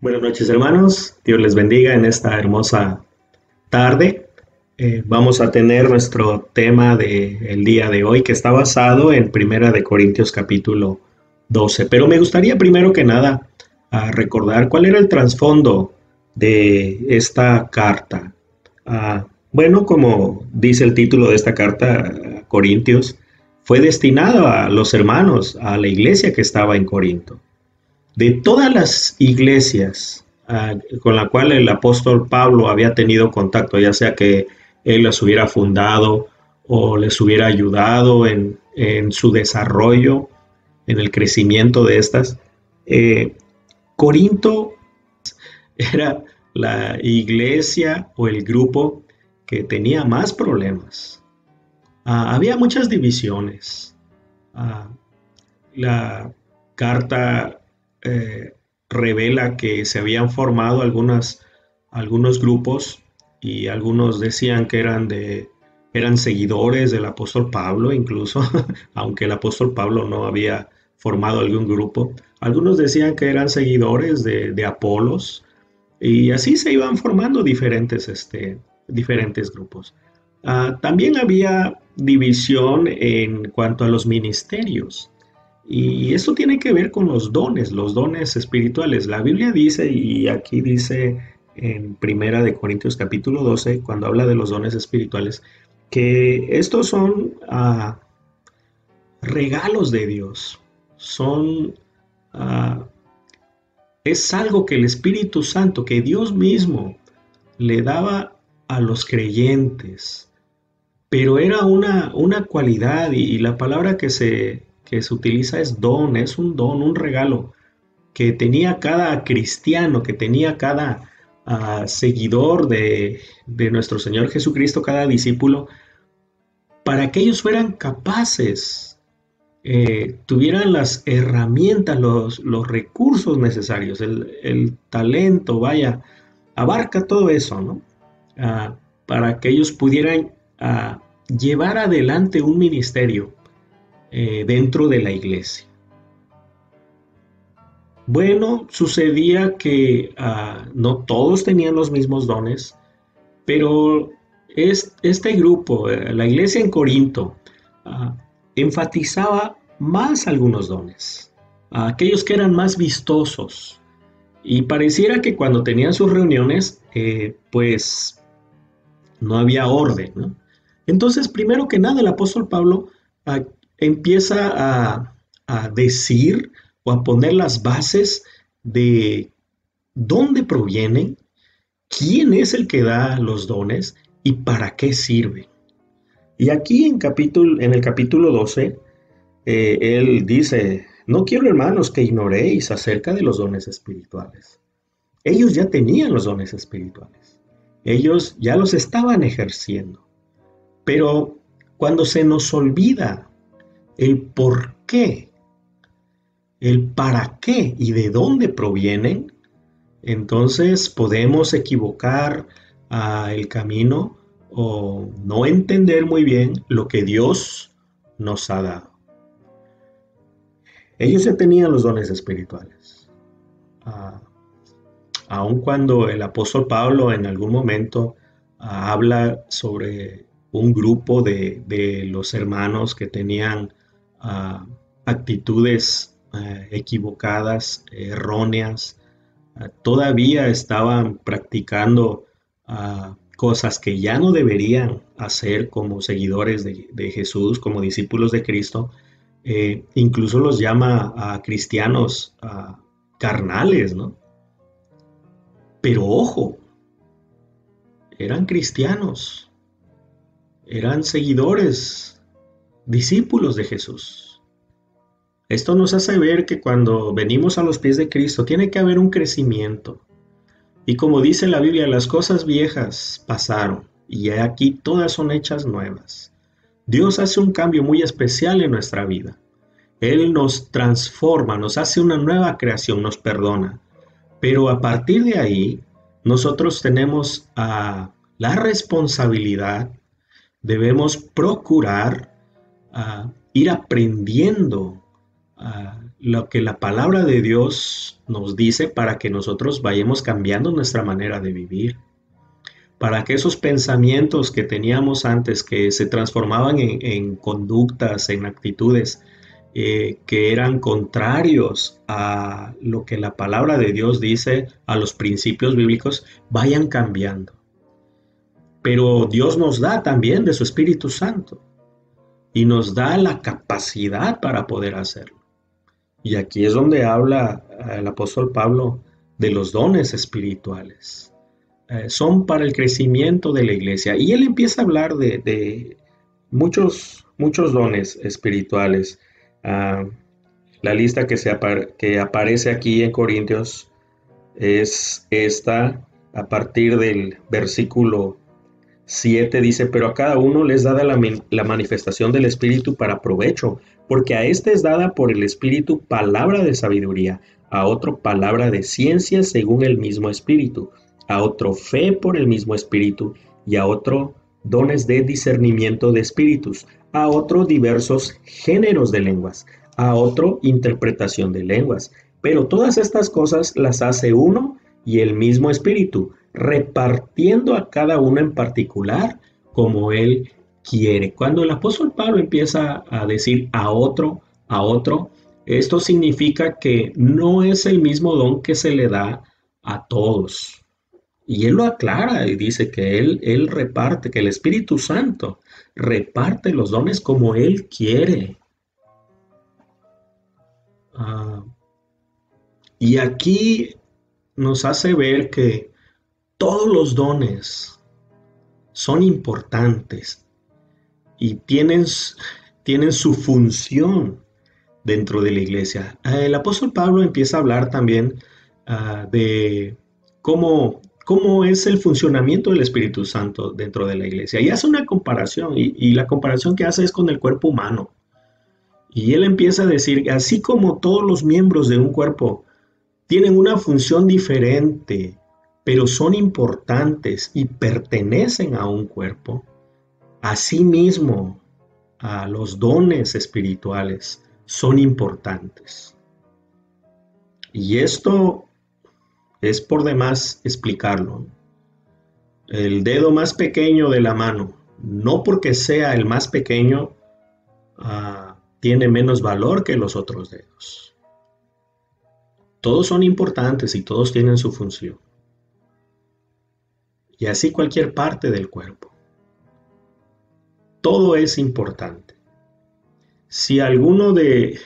Buenas noches, hermanos. Dios les bendiga en esta hermosa tarde. Vamos a tener nuestro tema del día de hoy, que está basado en Primera de Corintios capítulo 12. Pero me gustaría primero que nada recordar cuál era el trasfondo de esta carta. Bueno, como dice el título de esta carta, Corintios, fue destinado a los hermanos, a la iglesia que estaba en Corinto. De todas las iglesias con la cual el apóstol Pablo había tenido contacto, ya sea que él las hubiera fundado o les hubiera ayudado en su desarrollo, en el crecimiento de estas, eh, Corinto era la iglesia o el grupo que tenía más problemas. Había muchas divisiones. Ah, la carta eh, revela que se habían formado algunos grupos y algunos decían que eran seguidores del apóstol Pablo, incluso, aunque el apóstol Pablo no había formado algún grupo. Algunos decían que eran seguidores de Apolos y así se iban formando diferentes grupos. También había división en cuanto a los ministerios. Y esto tiene que ver con los dones espirituales. La Biblia dice, y aquí dice en Primera de Corintios capítulo 12, cuando habla de los dones espirituales, que estos son regalos de Dios. Son, ah, es algo que el Espíritu Santo, que Dios mismo le daba a los creyentes, pero era una cualidad y la palabra que se utiliza es don, es un don, un regalo que tenía cada cristiano, que tenía cada seguidor de nuestro Señor Jesucristo, cada discípulo, para que ellos fueran capaces, tuvieran las herramientas, los recursos necesarios, el talento, vaya, abarca todo eso, ¿no? Para que ellos pudieran llevar adelante un ministerio dentro de la iglesia. Bueno, sucedía que no todos tenían los mismos dones, pero este grupo, la iglesia en Corinto, ah, enfatizaba más algunos dones, aquellos que eran más vistosos. Y pareciera que cuando tenían sus reuniones, pues no había orden, ¿no? Entonces, primero que nada, el apóstol Pablo ah, empieza a decir o a poner las bases de dónde provienen, quién es el que da los dones y para qué sirven. Y aquí en el capítulo 12, él dice, no quiero hermanos que ignoréis acerca de los dones espirituales. Ellos ya tenían los dones espirituales. Ellos ya los estaban ejerciendo. Pero cuando se nos olvida el por qué, el para qué y de dónde provienen, entonces podemos equivocar el camino o no entender muy bien lo que Dios nos ha dado. Ellos ya tenían los dones espirituales. Ah, Aun cuando el apóstol Pablo en algún momento habla sobre un grupo de los hermanos que tenían actitudes equivocadas, erróneas, todavía estaban practicando cosas que ya no deberían hacer como seguidores de Jesús, como discípulos de Cristo. Incluso los llama a cristianos carnales, ¿no? Pero ojo, eran cristianos, eran seguidores, discípulos de Jesús. Esto nos hace ver que cuando venimos a los pies de Cristo tiene que haber un crecimiento. Y como dice la Biblia, las cosas viejas pasaron y aquí todas son hechas nuevas. Dios hace un cambio muy especial en nuestra vida. Él nos transforma, nos hace una nueva creación, nos perdona. Pero a partir de ahí, nosotros tenemos la responsabilidad, debemos procurar ir aprendiendo lo que la palabra de Dios nos dice para que nosotros vayamos cambiando nuestra manera de vivir, para que esos pensamientos que teníamos antes, que se transformaban en conductas, en actitudes, que eran contrarios a lo que la palabra de Dios dice, a los principios bíblicos, vayan cambiando. Pero Dios nos da también de su Espíritu Santo y nos da la capacidad para poder hacerlo. Y aquí es donde habla el apóstol Pablo de los dones espirituales. Son para el crecimiento de la iglesia. Y él empieza a hablar de muchos dones espirituales. La lista que aparece aquí en Corintios es esta, a partir del versículo 7 dice, pero a cada uno les dada la manifestación del Espíritu para provecho, porque a este es dada por el Espíritu palabra de sabiduría, a otro palabra de ciencia según el mismo Espíritu, a otro fe por el mismo Espíritu, y a otro dones de discernimiento de espíritus, a otro diversos géneros de lenguas, a otro interpretación de lenguas. Pero todas estas cosas las hace uno y el mismo Espíritu, repartiendo a cada uno en particular como Él quiere. Cuando el apóstol Pablo empieza a decir a otro, esto significa que no es el mismo don que se le da a todos. Y él lo aclara y dice que él reparte, que el Espíritu Santo reparte los dones como Él quiere. Y aquí nos hace ver que todos los dones son importantes y tienen su función dentro de la iglesia. El apóstol Pablo empieza a hablar también de cómo es el funcionamiento del Espíritu Santo dentro de la iglesia. Y hace una comparación, y la comparación que hace es con el cuerpo humano. Y él empieza a decir, así como todos los miembros de un cuerpo tienen una función diferente, pero son importantes y pertenecen a un cuerpo, asimismo, los dones espirituales son importantes. Y esto es por demás explicarlo. El dedo más pequeño de la mano, no porque sea el más pequeño, tiene menos valor que los otros dedos. Todos son importantes y todos tienen su función. Y así cualquier parte del cuerpo. Todo es importante. Si alguno de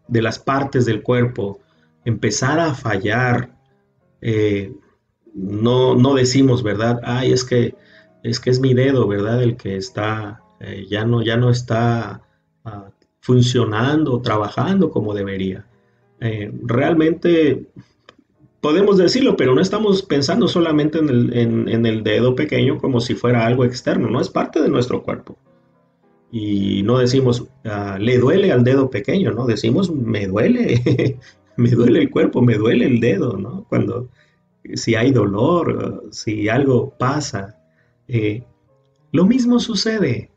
las partes del cuerpo empezara a fallar, no decimos, ¿verdad? Ay, es que es mi dedo, ¿verdad? El que está, ya no está funcionando, trabajando como debería. Realmente podemos decirlo, pero no estamos pensando solamente en el dedo pequeño como si fuera algo externo, no es parte de nuestro cuerpo. Y no decimos, le duele al dedo pequeño, ¿no? Decimos, me duele, me duele el cuerpo, me duele el dedo, ¿no? Si hay dolor, si algo pasa. Lo mismo sucede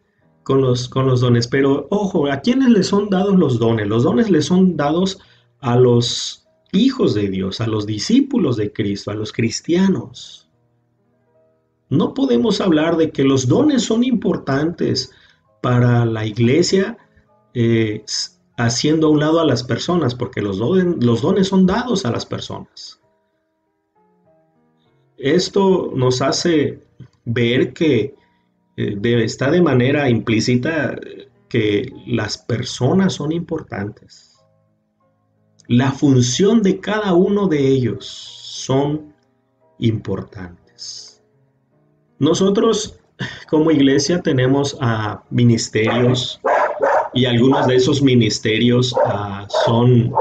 con los dones, pero ojo, ¿a quiénes les son dados los dones? Los dones les son dados a los hijos de Dios, a los discípulos de Cristo, a los cristianos. No podemos hablar de que los dones son importantes para la iglesia, haciendo a un lado a las personas, porque los dones son dados a las personas. Esto nos hace ver que está de manera implícita que las personas son importantes. La función de cada uno de ellos son importantes. Nosotros como iglesia tenemos ministerios y algunos de esos ministerios son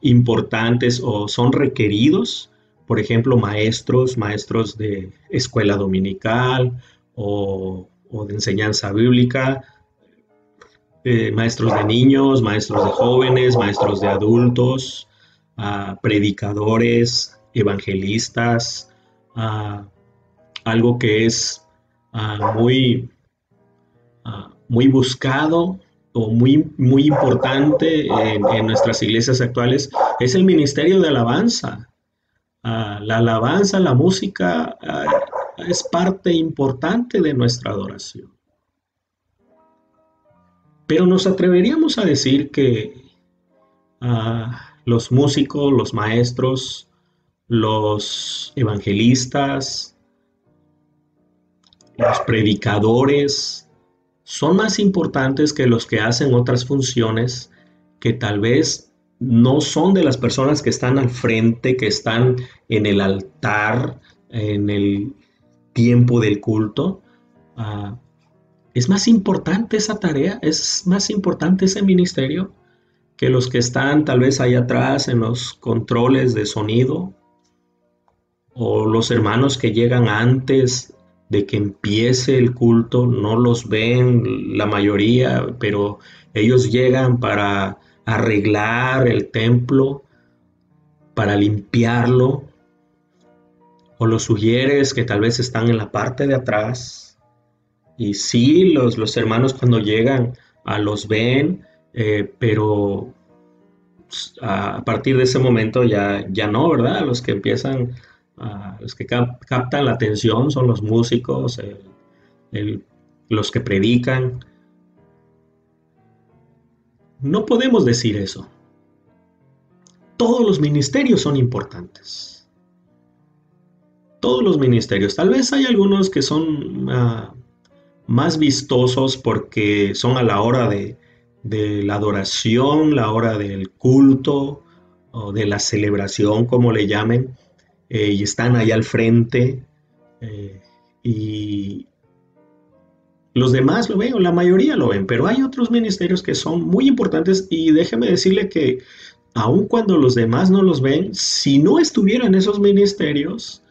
importantes o son requeridos. Por ejemplo, maestros de escuela dominical o de enseñanza bíblica, maestros de niños, maestros de jóvenes, maestros de adultos, predicadores, evangelistas, algo que es muy buscado o muy importante en nuestras iglesias actuales es el ministerio de alabanza. La alabanza, la música, es parte importante de nuestra adoración. Pero nos atreveríamos a decir que los músicos, los maestros, los evangelistas, los predicadores, son más importantes que los que hacen otras funciones que tal vez no son de las personas que están al frente, que están en el altar, en el tiempo del culto. Uh, es más importante esa tarea, es más importante ese ministerio que los que están tal vez ahí atrás en los controles de sonido, o los hermanos que llegan antes de que empiece el culto, no los ven la mayoría, pero ellos llegan para arreglar el templo, para limpiarlo, o los sugieres que tal vez están en la parte de atrás. Y sí, los hermanos cuando llegan los ven, pero a partir de ese momento ya no, ¿verdad? Los que empiezan, los que captan la atención son los músicos, el- los que predican. No podemos decir eso. Todos los ministerios son importantes. Todos los ministerios. Tal vez hay algunos que son más vistosos porque son a la hora de la adoración, la hora del culto o de la celebración, como le llamen, y están ahí al frente, y los demás lo ven, o la mayoría lo ven, pero hay otros ministerios que son muy importantes, y déjeme decirle que aun cuando los demás no los ven, si no estuvieran esos ministerios,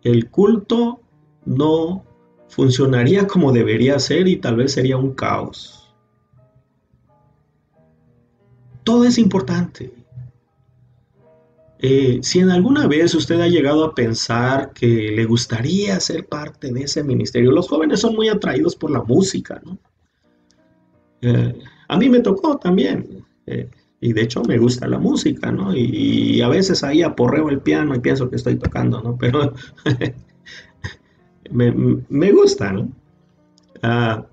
el culto no funcionaría como debería ser y tal vez sería un caos. Todo es importante. Si en alguna vez usted ha llegado a pensar que le gustaría ser parte de ese ministerio, los jóvenes son muy atraídos por la música, ¿no? A mí me tocó también, y de hecho me gusta la música, ¿no? Y a veces ahí aporreo el piano y pienso que estoy tocando, ¿no? Pero me gusta, ¿no? Uh,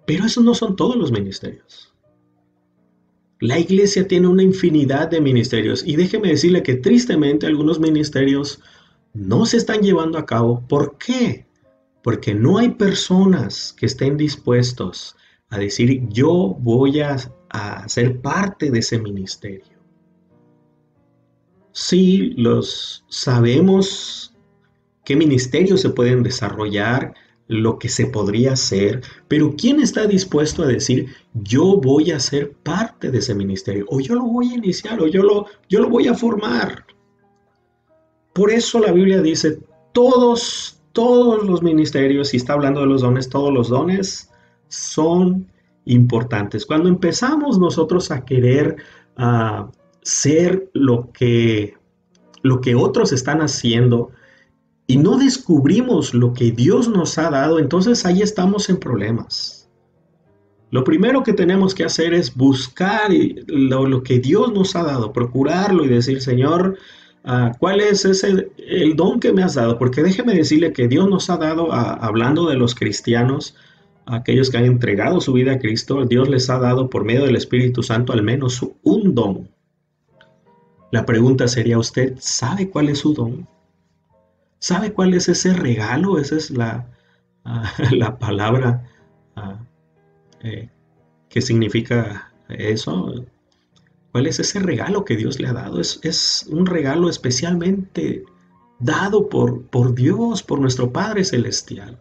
pero esos no son todos los ministerios. La iglesia tiene una infinidad de ministerios, y déjeme decirle que tristemente algunos ministerios no se están llevando a cabo. ¿Por qué? Porque no hay personas que estén dispuestos a decir yo voy a ser parte de ese ministerio. Sí, los sabemos qué ministerios se pueden desarrollar, lo que se podría hacer, pero ¿quién está dispuesto a decir yo voy a ser parte de ese ministerio, o yo lo voy a iniciar, o yo lo voy a formar? Por eso la Biblia dice todos los ministerios, si está hablando de los dones, todos los dones son importantes. Cuando empezamos nosotros a querer ser lo que otros están haciendo, y no descubrimos lo que Dios nos ha dado, entonces ahí estamos en problemas. Lo primero que tenemos que hacer es buscar lo que Dios nos ha dado, procurarlo y decir, Señor, ¿cuál es el don que me has dado? Porque déjeme decirle que Dios nos ha dado, hablando de los cristianos, aquellos que han entregado su vida a Cristo, Dios les ha dado por medio del Espíritu Santo al menos un don. La pregunta sería, ¿usted sabe cuál es su don? ¿Sabe cuál es ese regalo? Esa es la palabra eh, que significa eso. ¿Cuál es ese regalo que Dios le ha dado? Es un regalo especialmente dado por Dios, por nuestro Padre Celestial.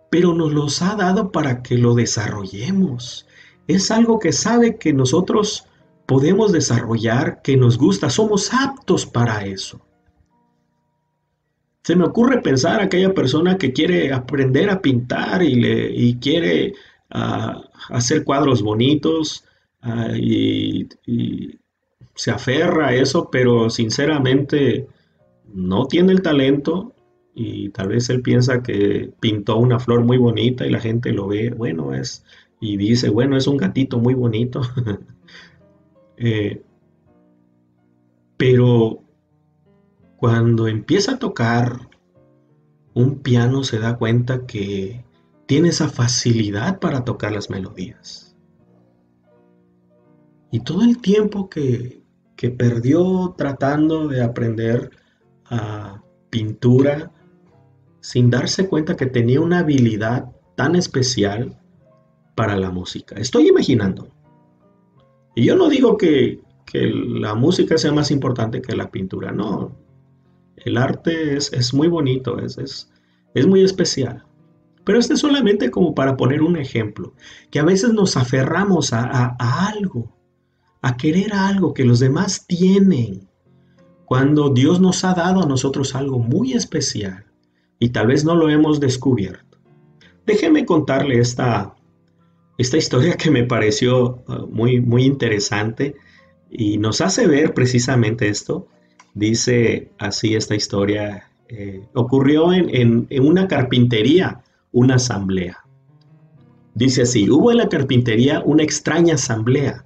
Pero nos los ha dado para que lo desarrollemos. Es algo que sabe que nosotros podemos desarrollar, que nos gusta, somos aptos para eso. Se me ocurre pensar a aquella persona que quiere aprender a pintar y quiere hacer cuadros bonitos, y se aferra a eso, pero sinceramente no tiene el talento, y tal vez él piensa que pintó una flor muy bonita y la gente lo ve, y dice, bueno, es un gatito muy bonito. Eh, pero cuando empieza a tocar un piano se da cuenta que tiene esa facilidad para tocar las melodías. Y todo el tiempo que perdió tratando de aprender a pintura, sin darse cuenta que tenía una habilidad tan especial para la música. Estoy imaginando. Y yo no digo que la música sea más importante que la pintura, no. El arte es muy bonito, es muy especial. Pero este es solamente como para poner un ejemplo, que a veces nos aferramos a algo, a querer algo que los demás tienen, cuando Dios nos ha dado a nosotros algo muy especial y tal vez no lo hemos descubierto. Déjeme contarle esta historia que me pareció muy interesante y nos hace ver precisamente esto. Dice así esta historia, ocurrió en una carpintería, una asamblea. Dice así, hubo en la carpintería una extraña asamblea.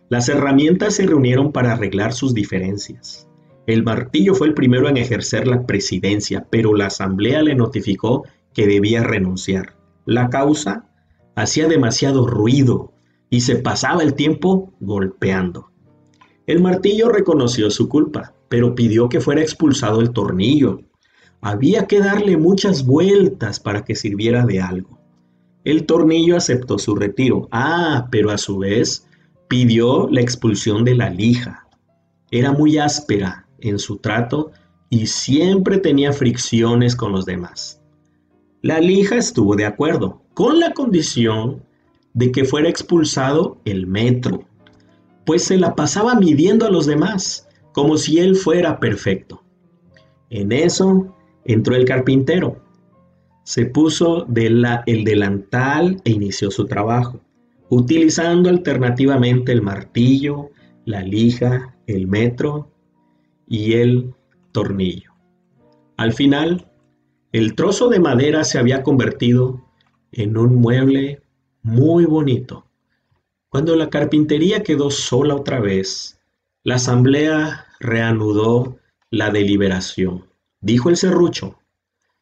Las herramientas se reunieron para arreglar sus diferencias. El martillo fue el primero en ejercer la presidencia, pero la asamblea le notificó que debía renunciar. La causa: hacía demasiado ruido y se pasaba el tiempo golpeando. El martillo reconoció su culpa, pero pidió que fuera expulsado el tornillo. Había que darle muchas vueltas para que sirviera de algo. El tornillo aceptó su retiro. Pero a su vez pidió la expulsión de la lija. Era muy áspera en su trato y siempre tenía fricciones con los demás. La lija estuvo de acuerdo, con la condición de que fuera expulsado el metro, pues se la pasaba midiendo a los demás, como si él fuera perfecto. En eso entró el carpintero. Se puso el delantal e inició su trabajo, utilizando alternativamente el martillo, la lija, el metro y el tornillo. Al final, el trozo de madera se había convertido en un mueble muy bonito. Cuando la carpintería quedó sola otra vez, la asamblea reanudó la deliberación. Dijo el serrucho: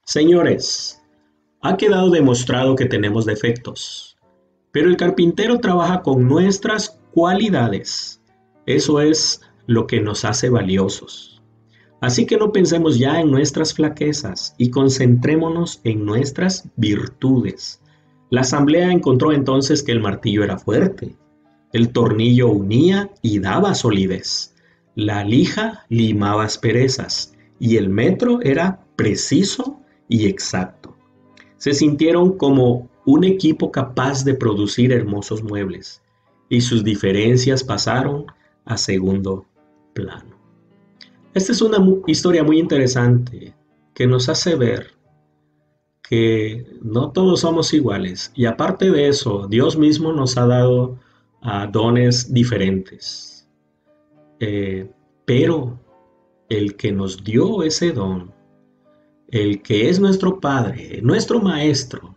señores, ha quedado demostrado que tenemos defectos, pero el carpintero trabaja con nuestras cualidades. Eso es lo que nos hace valiosos. Así que no pensemos ya en nuestras flaquezas y concentrémonos en nuestras virtudes. La asamblea encontró entonces que el martillo era fuerte, el tornillo unía y daba solidez, la lija limaba asperezas y el metro era preciso y exacto. Se sintieron como un equipo capaz de producir hermosos muebles y sus diferencias pasaron a segundo plano. Esta es una historia muy interesante que nos hace ver que no todos somos iguales y aparte de eso, Dios mismo nos ha dado dones diferentes. Pero el que nos dio ese don, el que es nuestro Padre, nuestro Maestro,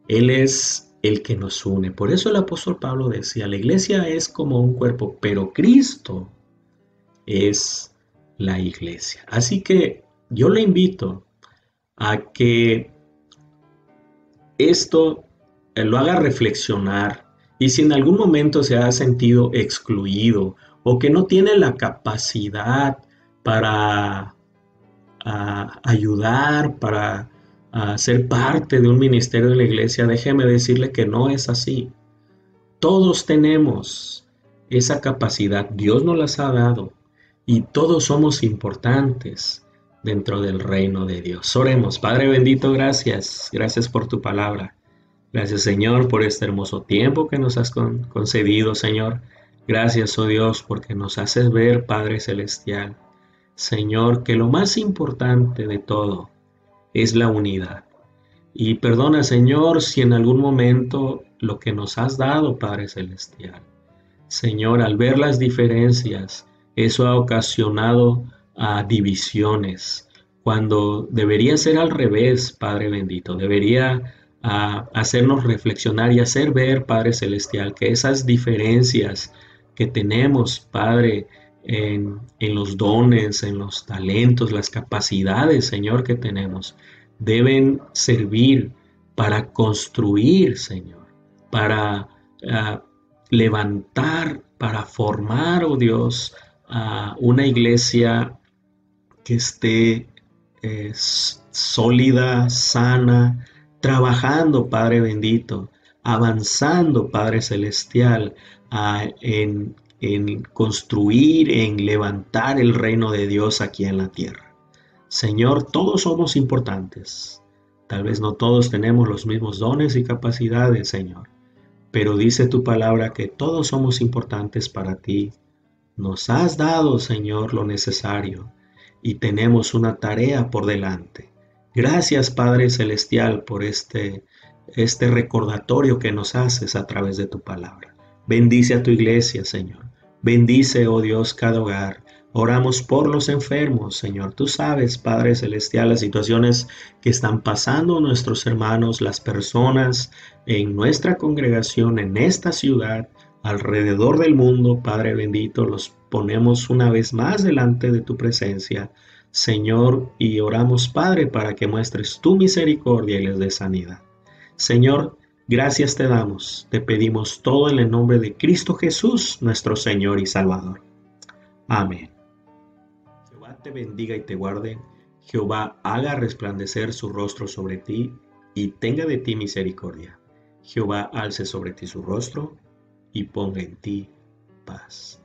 Él es el que nos une. Por eso el apóstol Pablo decía, la iglesia es como un cuerpo, pero Cristo es la iglesia. Así que yo le invito a que esto lo haga reflexionar y si en algún momento se ha sentido excluido o que no tiene la capacidad para ayudar, para ser parte de un ministerio de la iglesia, déjeme decirle que no es así. Todos tenemos esa capacidad, Dios nos las ha dado y todos somos importantes dentro del reino de Dios. Oremos. Padre bendito, gracias por tu palabra. Gracias, Señor, por este hermoso tiempo que nos has concedido, Señor. Gracias, oh Dios, porque nos haces ver, Padre Celestial, Señor, que lo más importante de todo es la unidad. Y perdona, Señor, si en algún momento lo que nos has dado, Padre Celestial, Señor, al ver las diferencias, eso ha ocasionado divisiones, cuando debería ser al revés, Padre bendito. Debería hacernos reflexionar y hacer ver, Padre celestial, que esas diferencias que tenemos, Padre, en los dones, en los talentos, las capacidades, Señor, que tenemos, deben servir para construir, Señor, para ah, levantar, para formar, oh Dios, a una iglesia que esté sólida, sana, trabajando, Padre bendito, avanzando, Padre celestial, en construir, en levantar el reino de Dios aquí en la tierra. Señor, todos somos importantes. Tal vez no todos tenemos los mismos dones y capacidades, Señor, pero dice tu palabra que todos somos importantes para ti. Nos has dado, Señor, lo necesario y tenemos una tarea por delante. Gracias, Padre Celestial, por este recordatorio que nos haces a través de tu palabra. Bendice a tu iglesia, Señor. Bendice, oh Dios, cada hogar. Oramos por los enfermos, Señor. Tú sabes, Padre Celestial, las situaciones que están pasando nuestros hermanos, las personas en nuestra congregación, en esta ciudad, alrededor del mundo, Padre bendito, los ponemos una vez más delante de tu presencia, Señor, y oramos, Padre, para que muestres tu misericordia y les dé sanidad. Señor, gracias te damos, te pedimos todo en el nombre de Cristo Jesús, nuestro Señor y Salvador. Amén. Jehová te bendiga y te guarde, Jehová haga resplandecer su rostro sobre ti y tenga de ti misericordia. Jehová alce sobre ti su rostro y ponga en ti paz.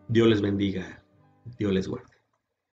Dios les bendiga, Dios les guarde.